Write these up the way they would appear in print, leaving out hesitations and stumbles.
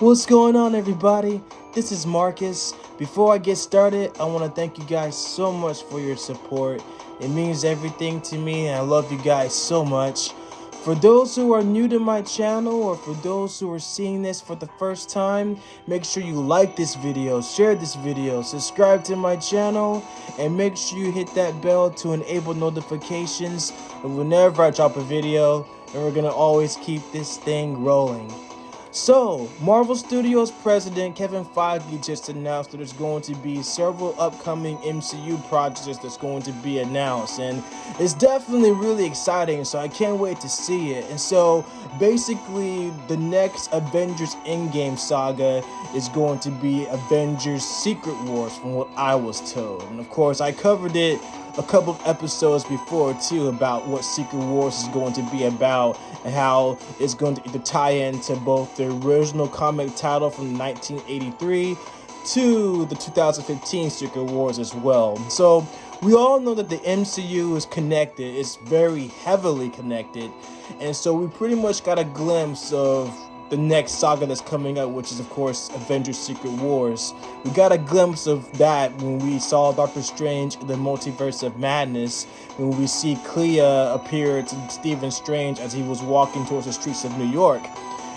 What's going on, everybody? This is Marcus. Before I get started, I want to thank you guys so much for your support. It means everything to me, and I love you guys so much. For those who are new to my channel, or for those who are seeing this for the first time, make sure you like this video, share this video, subscribe to my channel, and make sure you hit that bell to enable notifications of whenever I drop a video, and we're going to always keep this thing rolling. So, Marvel Studios President Kevin Fiege just announced that there's going to be several upcoming MCU projects that's going to be announced, and it's definitely really exciting, so I can't wait to see it. And so, basically, the next Avengers Endgame saga is going to be Avengers Secret Wars, from what I was told. And of course, I covered it a couple of episodes before too about what Secret Wars is going to be about and how it's going to tie into both the original comic title from 1983 to the 2015 Secret Wars as well. So we all know that the MCU is connected, it's very heavily connected, and so we pretty much got a glimpse of the next saga that's coming up, which is of course Avengers Secret Wars. We got a glimpse of that when we saw Doctor Strange in the Multiverse of Madness, when we see Clea appear to Stephen Strange as he was walking towards the streets of New York.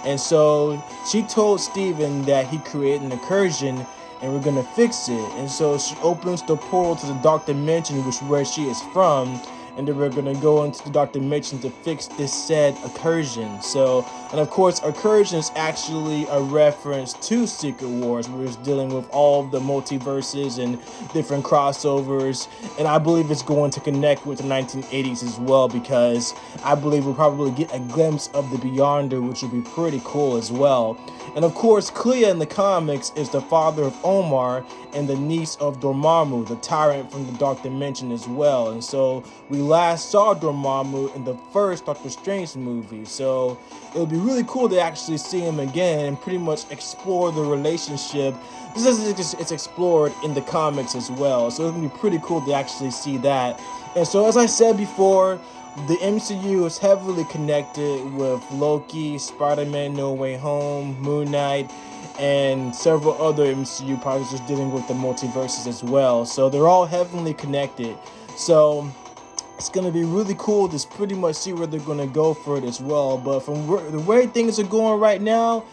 And so she told Stephen that he created an incursion and we're gonna fix it. And so she opens the portal to the Dark Dimension, which is where she is from, and then we're going to go into the Dark Dimension to fix this said incursion. So, and of course, incursion is actually a reference to Secret Wars, where it's dealing with all of the multiverses and different crossovers, and I believe it's going to connect with the 1980s as well, because I believe we'll probably get a glimpse of the Beyonder, which will be pretty cool as well. And of course, Clea in the comics is the father of Omar and the niece of Dormammu, the tyrant from the Dark Dimension as well. And so we last saw Dormammu in the first Doctor Strange movie. So it would be really cool to actually see him again and pretty much explore the relationship. It's explored in the comics as well. So it would be pretty cool to actually see that. And so as I said before, the MCU is heavily connected with Loki, Spider-Man No Way Home, Moon Knight, and several other MCU projects just dealing with the multiverses as well. So they're all heavily connected. So it's going to be really cool to pretty much see where they're going to go for it as well. But from the way things are going right now,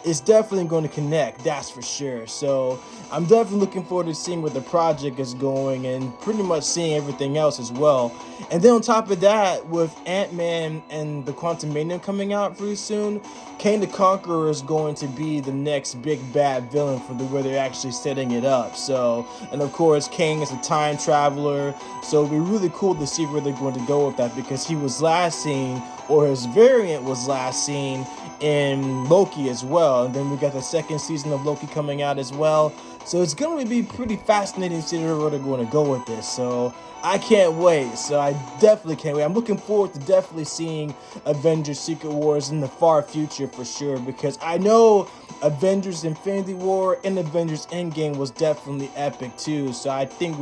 it's definitely going to connect, that's for sure. So I'm definitely looking forward to seeing where the project is going and pretty much seeing everything else as well. And then on top of that, with Ant-Man and the Quantumania coming out pretty soon, Kang the Conqueror is going to be the next big bad villain for the way they're actually setting it up. So, and of course, Kang is a time traveler, so it'll be really cool to see where they're going to go with that, because he was last seen, or his variant was last seen, in Loki as well. And then we got the second season of Loki coming out as well. So it's going to be pretty fascinating to see where they're going to go with this. So I can't wait. So I definitely can't wait. I'm looking forward to definitely seeing Avengers Secret Wars in the far future for sure, because I know Avengers Infinity War and Avengers Endgame was definitely epic too. So I think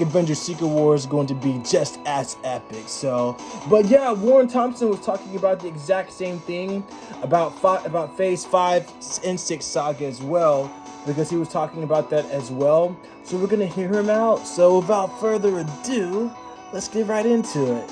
Avengers Secret Wars is going to be just as epic. So, but yeah, Warren Thompson was talking about the exact same thing about Phase 5 and 6 Saga as well, because he was talking about that as well. So we're gonna hear him out. So without further ado, let's get right into it.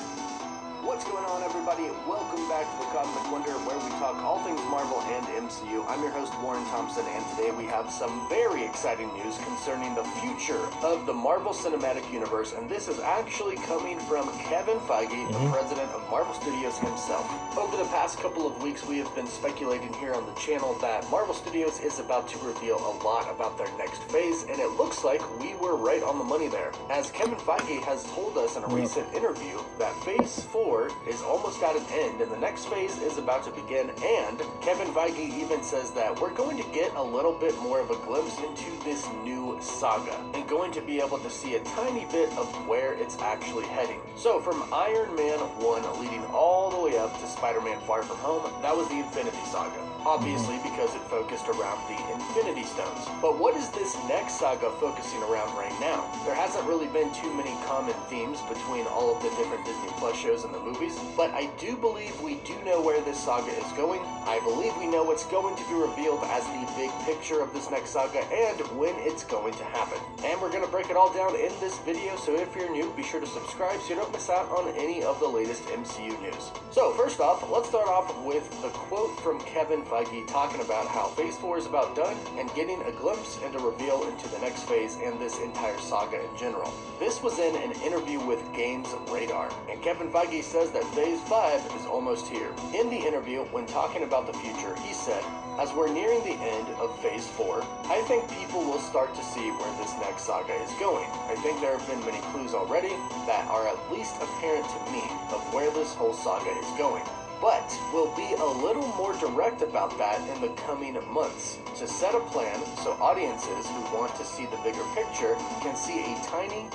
What's going on, everybody? Welcome back to the Cosmic Wonder, where we talk all things Marvel and MCU. I'm your host, Warren Thompson, and today we have some very exciting news concerning the future of the Marvel Cinematic Universe, and this is actually coming from Kevin Fiege, the president of Marvel Studios himself. Over the past couple of weeks, we have been speculating here on the channel that Marvel Studios is about to reveal a lot about their next phase, and it looks like we were right on the money there, as Kevin Feige has told us in a recent interview that Phase 4 is almost at an end, and the next phase is about to begin, and Kevin Feige even says that we're going to get a little bit more of a glimpse into this new saga, and going to be able to see a tiny bit of where it's actually heading. So from Iron Man 1 leading all the way up to Spider-Man Far From Home, that was the Infinity Saga. Obviously, because it focused around the Infinity Stones. But what is this next saga focusing around right now? There hasn't really been too many common themes between all of the different Disney Plus shows and the movies, but I do believe we do know where this saga is going. I believe we know what's what's going to be revealed as the big picture of this next saga and when it's going to happen. And we're going to break it all down in this video, so if you're new, be sure to subscribe so you don't miss out on any of the latest MCU news. So first off, let's start off with the quote from Kevin Feige talking about how Phase 4 is about done and getting a glimpse and a reveal into the next phase and this entire saga in general. This was in an interview with Games Radar, and Kevin Feige says that Phase 5 is almost here. In the interview, when talking about the future, he said, "As we're nearing the end of Phase 4, I think people will start to see where this next saga is going. I think there have been many clues already that are at least apparent to me of where this whole saga is going. But we'll be a little more direct about that in the coming months to set a plan so audiences who want to see the bigger picture can see a tiny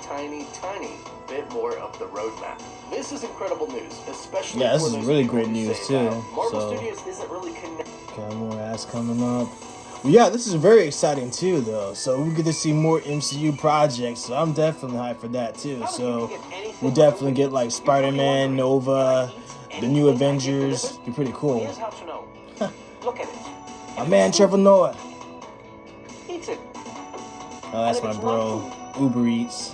bit more of the roadmap." This is incredible news, especially Yeah, this for is those really people great who news say too. that Marvel So Studios isn't really connected. got more ads coming up. Well, yeah, this is very exciting too, though. So we get to see more MCU projects. So I'm definitely hyped for that too. So we'll definitely get like Spider-Man, Nova, the new Avengers. Be pretty cool. Here's how to know. Look at it. My man Trevor Noah. Eat it. Oh, that's my bro. Uber Eats.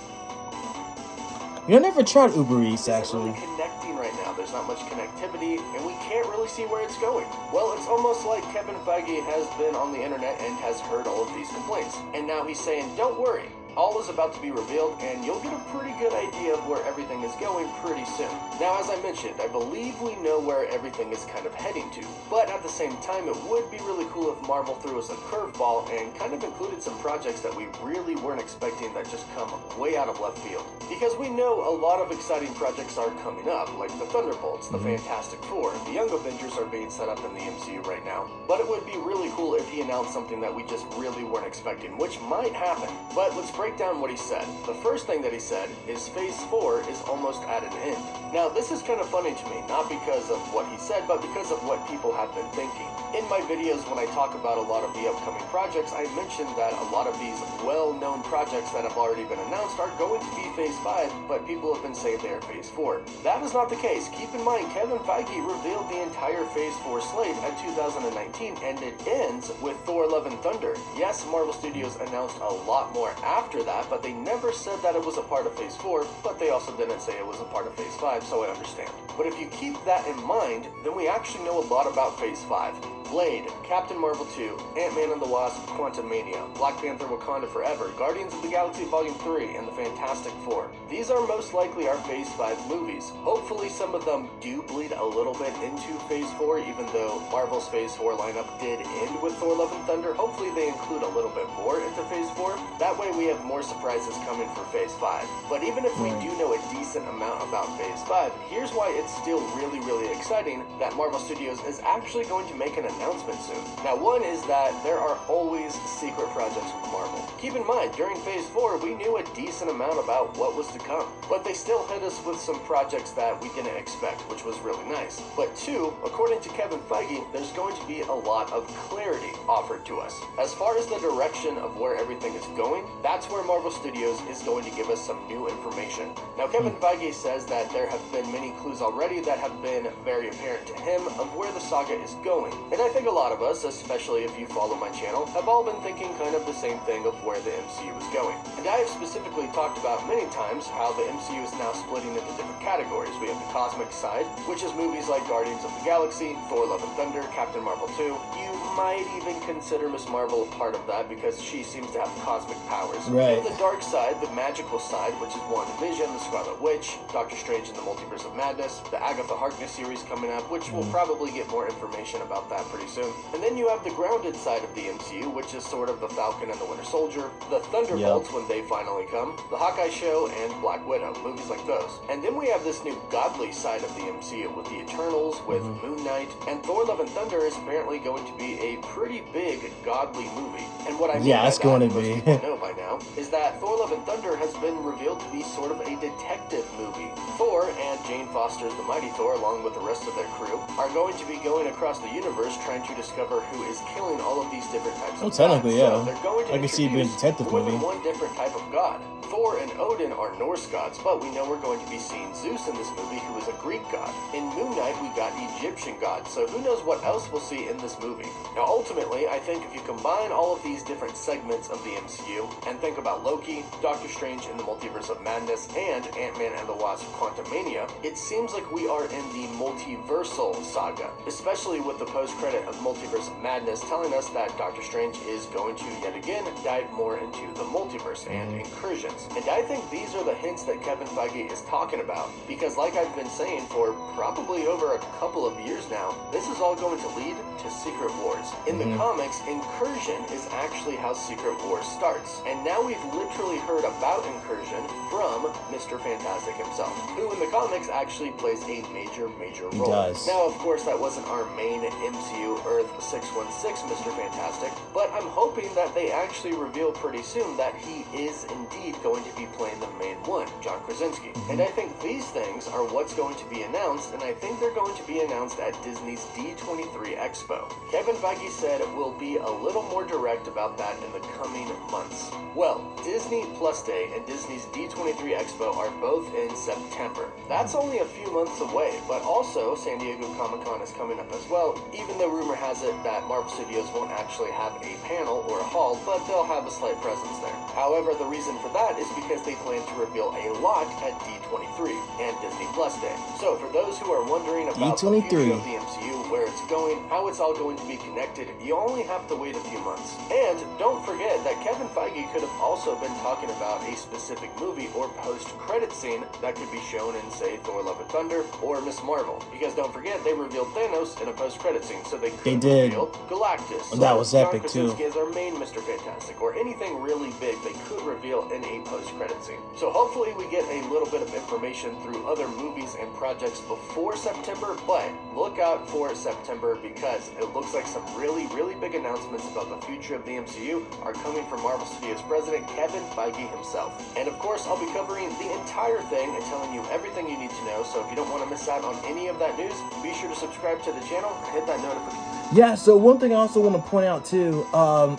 You know, I never tried Uber Eats Isn't actually. really connecting right now. There's not much connectivity, and we can't really see where it's going. Well, it's almost like Kevin Feige has been on the internet and has heard all of these complaints, and now he's saying, "Don't worry. All is about to be revealed, and you'll get a pretty good idea of where everything is going pretty soon." Now, as I mentioned, I believe we know where everything is kind of heading to, but at the same time, it would be really cool if Marvel threw us a curveball and kind of included some projects that we really weren't expecting that just come way out of left field. Because we know a lot of exciting projects are coming up, like the Thunderbolts, the Fantastic Four, the Young Avengers are being set up in the MCU right now. But it would be really cool if he announced something that we just really weren't expecting, which might happen. But let's break down what he said. The first thing that he said is Phase 4 is almost at an end. Now, this is kind of funny to me, not because of what he said, but because of what people have been thinking. In my videos, when I talk about a lot of the upcoming projects, I mentioned that a lot of these well-known projects that have already been announced are going to be Phase 5, but people have been saying they're Phase 4. That is not the case. Keep in mind, Kevin Feige revealed the entire Phase 4 slate at 2019, and it ends with Thor: Love and Thunder. Yes, Marvel Studios announced a lot more after that, but they never said that it was a part of Phase 4, but they also didn't say it was a part of Phase 5, so I understand. But if you keep that in mind, then we actually know a lot about Phase 5. Blade, Captain Marvel 2, Ant-Man and the Wasp, Quantumania, Black Panther: Wakanda Forever, Guardians of the Galaxy Volume 3, and the Fantastic Four. These are most likely our Phase 5 movies. Hopefully some of them do bleed a little bit into Phase 4, even though Marvel's Phase 4 lineup did end with Thor: Love and Thunder. Hopefully they include a little bit more into Phase 4. That way we have more surprises coming for Phase 5. But even if we do know a decent amount about Phase 5, here's why it's still really exciting that Marvel Studios is actually going to make an announcement soon. Now, one is that there are always secret projects with Marvel. Keep in mind, during Phase 4, we knew a decent amount about what was to come, but they still hit us with some projects that we didn't expect, which was really nice. But two, according to Kevin Feige, there's going to be a lot of clarity offered to us. As far as the direction of where everything is going, that's where Marvel Studios is going to give us some new information. Now, Kevin Feige says that there have been many clues already that have been very apparent to him of where the saga is going. And I think a lot of us, especially if you follow my channel, have all been thinking kind of the same thing of where the MCU is going. And I have specifically talked about many times how the MCU is now splitting into different categories. We have the cosmic side, which is movies like Guardians of the Galaxy, Thor: Love and Thunder, Captain Marvel 2. You might even consider Miss Marvel a part of that because she seems to have cosmic powers. Right. And the dark side, the magical side, which is WandaVision, the Scarlet Witch, Doctor Strange and the Multiverse of Madness, the Agatha Harkness series coming up, which we'll probably get more information about that pretty soon. And then you have the grounded side of the MCU, which is sort of the Falcon and the Winter Soldier, the Thunderbolts when they finally come, the Hawkeye show, and Black Widow, movies like those. And then we have this new godly side of the MCU with the Eternals, with Moon Knight, and Thor: Love and Thunder is apparently going to be a pretty big godly movie. And what I mean by it's that, going to most be. people know by now, is that Thor: Love and Thunder has been revealed to be sort of a detective movie. Thor and Jane Foster's the Mighty Thor, along with the rest of their crew, are going to be going across the universe trying to discover who is killing all of these different types of technically, gods. yeah. So they're going to I can see it being a introduce detective more than movie. one different type of god. Thor and Odin are Norse gods, but we know we're going to be seeing Zeus in this movie, who is a Greek god. In Moon Knight, we got Egyptian gods, so who knows what else we'll see in this movie. Now, ultimately, I think if you combine all of these different segments of the MCU and think about Loki, Doctor Strange in the Multiverse of Madness, and Ant-Man and the Wasp: Quantumania, it seems like we are in the multiversal saga, especially with the post-credit of Multiverse of Madness telling us that Doctor Strange is going to yet again dive more into the multiverse and incursions. And I think these are the hints that Kevin Feige is talking about, because like I've been saying for probably over a couple of years now, this is all going to lead to Secret Wars. In the comics, Incursion is actually how Secret Wars starts. And now we've literally heard about Incursion from Mr. Fantastic himself, who in the comics actually plays a major role. Does. Now, of course, that wasn't our main MCU Earth 616 Mr. Fantastic, but I'm hoping that they actually reveal pretty soon that he is indeed going to be playing the main one, John Krasinski. And I think these things are what's going to be announced, and I think they're going to be announced at Disney's D23 Expo. Kevin Feige said we'll be a little more direct about that in the coming months. Well, Disney Plus Day and Disney's D23 Expo are both in September. That's only a few months away, but also San Diego Comic-Con is coming up as well, even though rumor has it that Marvel Studios won't actually have a panel or a hall, but they'll have a slight presence there. However, the reason for that is because they plan to reveal a lot at D23 and Disney Plus Day. So for those who are wondering about the future of the MCU, where it's going, how it's all going to be connected, you only have to wait a few months. And don't forget that Kevin Feige could have also been talking about a specific movie or post-credit scene that could be shown in, say, Thor: Love and Thunder or Miss Marvel. Because don't forget, they revealed Thanos in a post-credit scene, so they could reveal Galactus. And that was epic John too. Krasinski as our main Mr. Fantastic, or anything really big they could reveal in a post-credit scene. So hopefully we get a little bit of information through other movies and projects before September, but look out for September because it looks like some really big announcements about the future of the MCU are coming from Marvel Studios President Kevin Feige himself. And of course, I'll be covering the entire thing and telling you everything you need to know, so if you don't want to miss out on any of that news, be sure to subscribe to the channel and hit that notification. Yeah, so one thing I also want to point out too,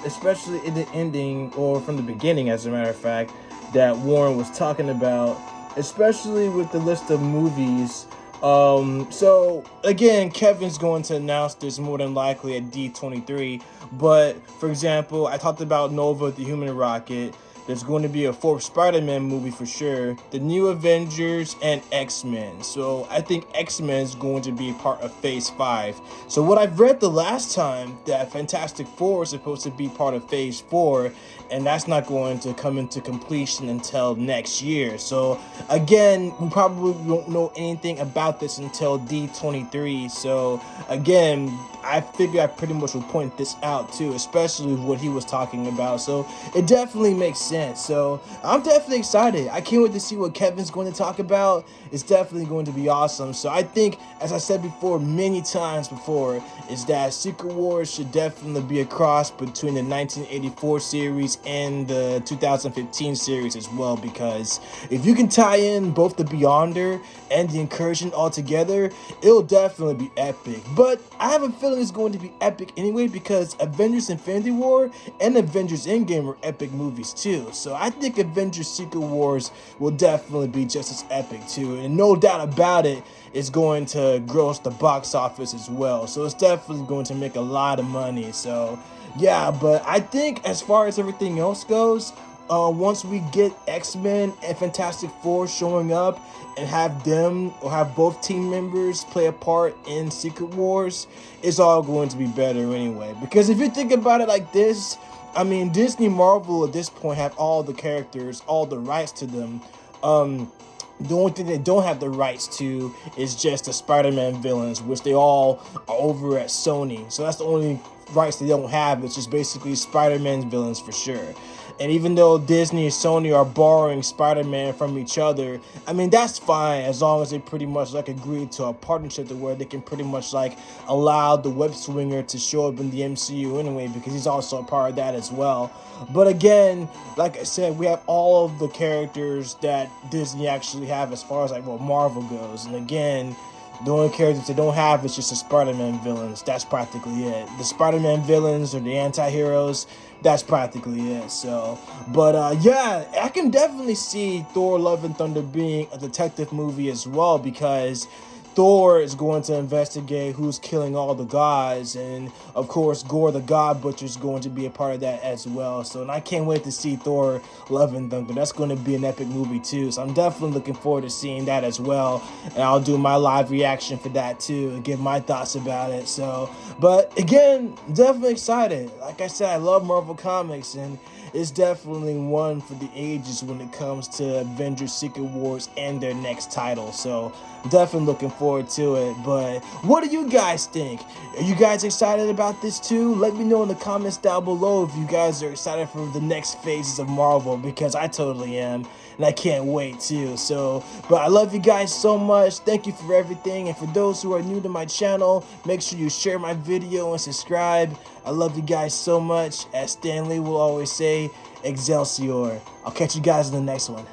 especially in the ending, or from the beginning as a matter of fact, that Warren was talking about, especially with the list of movies. So again, Kevin's going to announce this more than likely at D23, but for example, I talked about Nova the Human Rocket. There's going to be a fourth Spider-Man movie for sure, the new Avengers, and X-Men. So I think X-Men is going to be part of Phase 5. So what I've read the last time, that Fantastic Four is supposed to be part of Phase 4, and that's not going to come into completion until next year. So again, we probably won't know anything about this until D23. So again, I figure I pretty much will point this out too, especially what he was talking about. So it definitely makes sense. So I'm definitely excited. I can't wait to see what Kevin's going to talk about. It's definitely going to be awesome. So I think, as I said before, many times before, is that Secret Wars should definitely be a cross between the 1984 series and the 2015 series as well, because if you can tie in both the Beyonder and the Incursion all together, it'll definitely be epic. But I have a feeling it's going to be epic anyway, because Avengers Infinity War and Avengers Endgame were epic movies too. So I think Avengers Secret Wars will definitely be just as epic too, and no doubt about it, it's going to gross the box office as well. So it's definitely going to make a lot of money. So yeah, but I think as far as everything else goes, once we get X-Men and Fantastic Four showing up and have them or have both team members play a part in Secret Wars, it's all going to be better anyway. Because if you think about it like this, I mean, Disney Marvel at this point have all the characters, all the rights to them. The only thing they don't have the rights to is just the Spider-Man villains, which they all are over at Sony. So that's the only rights they don't have. It's just basically Spider-Man's villains for sure. And even though Disney and Sony are borrowing Spider-Man from each other, I mean, that's fine as long as they pretty much like agree to a partnership to where they can pretty much like allow the web swinger to show up in the MCU anyway, because he's also a part of that as well. But again, like I said, we have all of the characters that Disney actually have as far as like what Marvel goes. And again, the only characters they don't have is just the Spider-Man villains. That's practically it. The Spider-Man villains or the anti-heroes, that's practically it. So, but yeah, I can definitely see Thor: Love and Thunder being a detective movie as well, because Thor is going to investigate who's killing all the gods, and of course Gore the God Butcher is going to be a part of that as well. So, and I can't wait to see Thor Love and Thunder. That's going to be an epic movie too, so I'm definitely looking forward to seeing that as well, and I'll do my live reaction for that too and give my thoughts about it. So, but again, definitely excited. Like I said, I love Marvel Comics, and it's definitely one for the ages when it comes to Avengers Secret Wars and their next title. So definitely looking forward to it. But what do you guys think? Are you guys excited about this too? Let me know in the comments down below if you guys are excited for the next phases of Marvel, because I totally am, and I can't wait too. So, but I love you guys so much. Thank you for everything, and for those who are new to my channel, make sure you share my video and subscribe. I love you guys so much. As Stan Lee will always say, Excelsior. I'll catch you guys in the next one.